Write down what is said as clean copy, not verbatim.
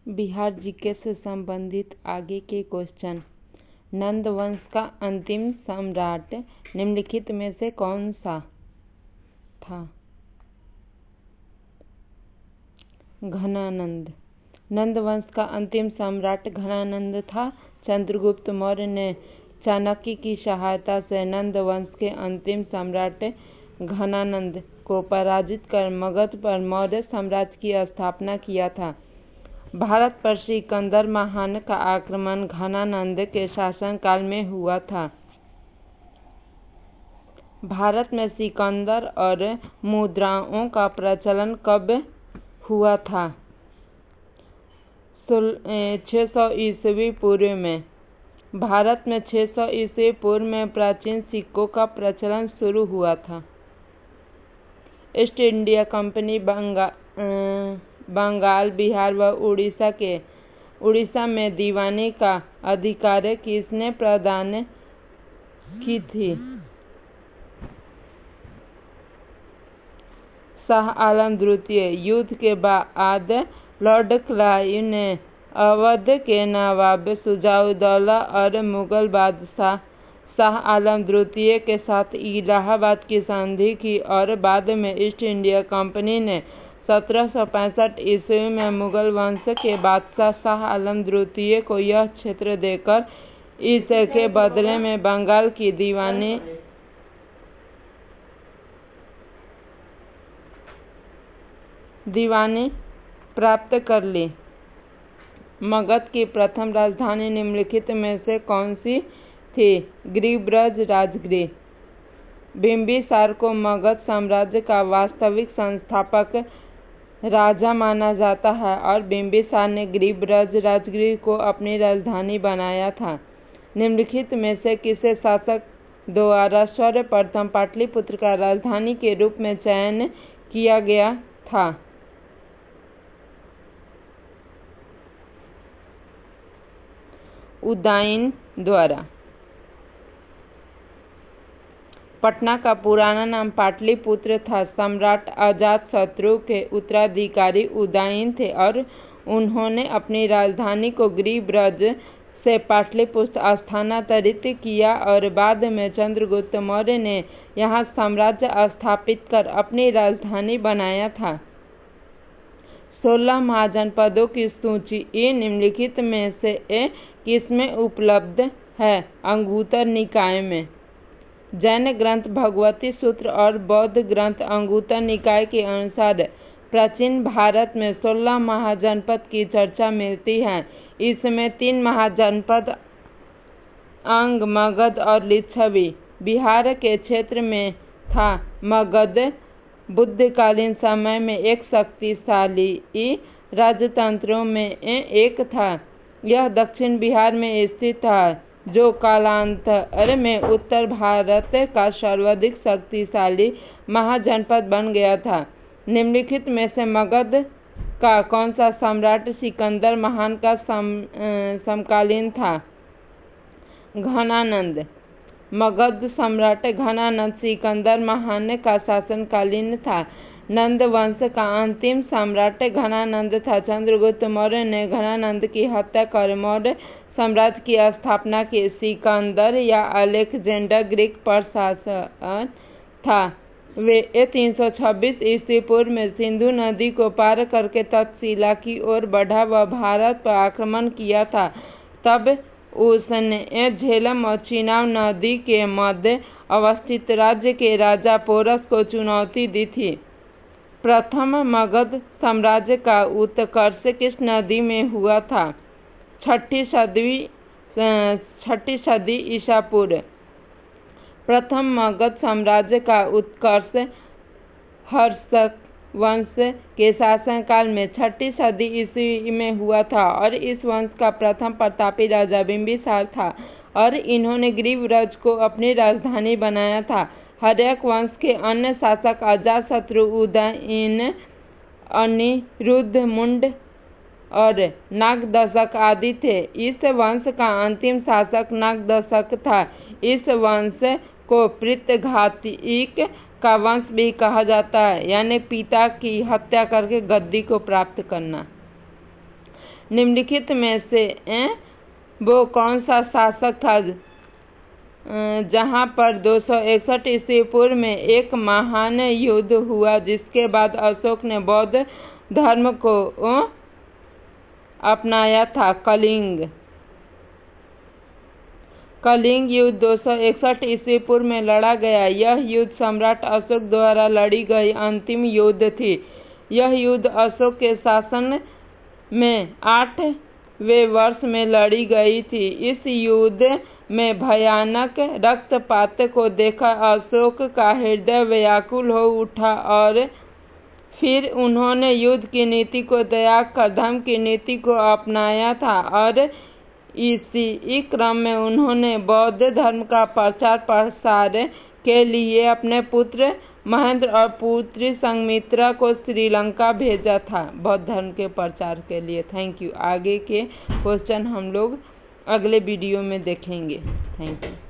Bihar GK से संबंधित आगे के क्वेश्चन। नंद वंश का अंतिम सम्राट निम्नलिखित में से कौन सा था? घनानंद। नंद वंश का अंतिम सम्राट घनानंद था। चंद्रगुप्त मौर्य ने चाणक्य की सहायता से नंद वंश के अंतिम सम्राट घनानंद को पराजित कर मगध पर मौर्य साम्राज्य की स्थापना किया था। भारत पर सिकंदर महान का आक्रमण घनानंद के शासनकाल में हुआ था। भारत में सिकंदर और मुद्राओं का प्रचलन कब हुआ था? 600 ईस्वी पूर्व में। भारत में 600 ईस्वी पूर्व में प्राचीन सिक्कों का प्रचलन शुरू हुआ था। East India Company Bengal, Bihar व उड़ीसा में दीवानी का अधिकार किसने प्रदान की थी? शाह आलम द्वितीय। युद्ध के बाद लॉर्ड क्लाइव ने अवध के नवाब शुजा-उद-दौला और मुगल बादशाह शाह आलम द्वितीय के साथ इलाहाबाद की संधि की और बाद में ईस्ट इंडिया कंपनी ने 1765 ईस्वी में मुगल वंश के बादशाह शाह आलम द्वितीय को यह क्षेत्र देकर इसके बदले में बंगाल की दीवानी प्राप्त कर ली। मगध की प्रथम राजधानी निम्नलिखित में से कौन सी थी? गिरिब्रज राजगृह। बिंबिसार को मगध साम्राज्य का वास्तविक संस्थापक राजा माना जाता है और बिंबिसार ने गिरिब्रज राजगृह को अपनी राजधानी बनाया था। निम्नलिखित में से किसे शासक द्वारा सर्वप्रथम पाटलिपुत्र का राजधानी के रूप में चयन किया गया था? उदयन द्वारा। पटना का पुराना नाम पाटलिपुत्र था। सम्राट अजातशत्रु के उत्तराधिकारी उदयन थे और उन्होंने अपनी राजधानी को गिरिब्रज से पाटलिपुत्र स्थानांतरित किया और बाद में चंद्रगुप्त मौर्य ने यहाँ साम्राज्य स्थापित कर अपनी राजधानी बनाया था। 16 महाजनपदों की सूची निम्नलिखित में से किसमें उपलब्ध है? अंगुत्तर निकाय में। जैन ग्रंथ भगवती सूत्र और बौद्ध ग्रंथ अंगुत्तर निकाय के अनुसार प्राचीन भारत में 16 महाजनपद की चर्चा मिलती है। इसमें 3 महाजनपद अंग, मगध और लिच्छवी बिहार के क्षेत्र में था। मगध बुद्धकालीन समय में एक शक्तिशाली राजतंत्रों में एक था। यह दक्षिण बिहार में स्थित था, जो कालांतर में उत्तर भारत का सर्वाधिक शक्तिशाली महाजनपद बन गया था। निम्नलिखित में से मगध का कौन सा सम्राट सिकंदर महान का समकालीन था? घनानंद। मगध सम्राट घनानंद सिकंदर महान का शासनकालीन था। नंद वंश का अंतिम सम्राट घनानंद था। चंद्रगुप्त मौर्य ने घनानंद की हत्या कर मौर्य साम्राज्य की स्थापना की। सिकंदर या अलेक्जेंडर ग्रीक प्रशासक था। वे 326 ईस्वी पूर्व में सिंधु नदी को पार करके तक्षशिला की ओर बढ़ा व भारत पर आक्रमण किया था। तब उसने झेलम और चिनाब नदी के मध्य अवस्थित राज्य के राजा पोरस को चुनौती दी थी। प्रथम मगध साम्राज्य का उत्कर्ष किस नदी में हुआ था? 6ठी सदी ईसा पूर्व। प्रथम मगध साम्राज्य का उत्कर्ष हर्षक वंश के शासनकाल में 6ठी सदी ईस्वी में हुआ था और इस वंश का प्रथम प्रतापी राजा बिंबिसार था और इन्होंने गिरिब्रज को अपनी राजधानी बनाया था। हर्यक वंश के अन्य शासक अजातशत्रु, उदयन, अनिरुद्ध, मुंड और नागदशक आदि थे। इस वंश का अंतिम शासक नागदशक था। इस वंश को पितृघातिक का वंश भी कहा जाता है, यानी पिता की हत्या करके गद्दी को प्राप्त करना। निम्नलिखित में से वो कौन सा शासक था जहाँ पर 261 ईस्वी पूर्व में एक महान युद्ध हुआ जिसके बाद अशोक ने बौद्ध धर्म को अपनाया था? कलिंग युद्ध 261 ईस्वी पूर्व में लड़ा गया। यह युद्ध सम्राट अशोक द्वारा लड़ी गई अंतिम युद्ध थी। यह युद्ध अशोक के शासन में 8वें वर्ष में लड़ी गई थी। इस युद्ध में भयानक रक्तपात को देखा अशोक का हृदय व्याकुल हो उठा और फिर उन्होंने युद्ध की नीति को त्याग कर धर्म की नीति को अपनाया था और इसी क्रम में उन्होंने बौद्ध धर्म का प्रचार प्रसार के लिए अपने पुत्र महेंद्र और पुत्री संघमित्रा को श्रीलंका भेजा था बौद्ध धर्म के प्रचार के लिए। Thank you. आगे के क्वेश्चन हम लोग अगले वीडियो में देखेंगे। Thank you.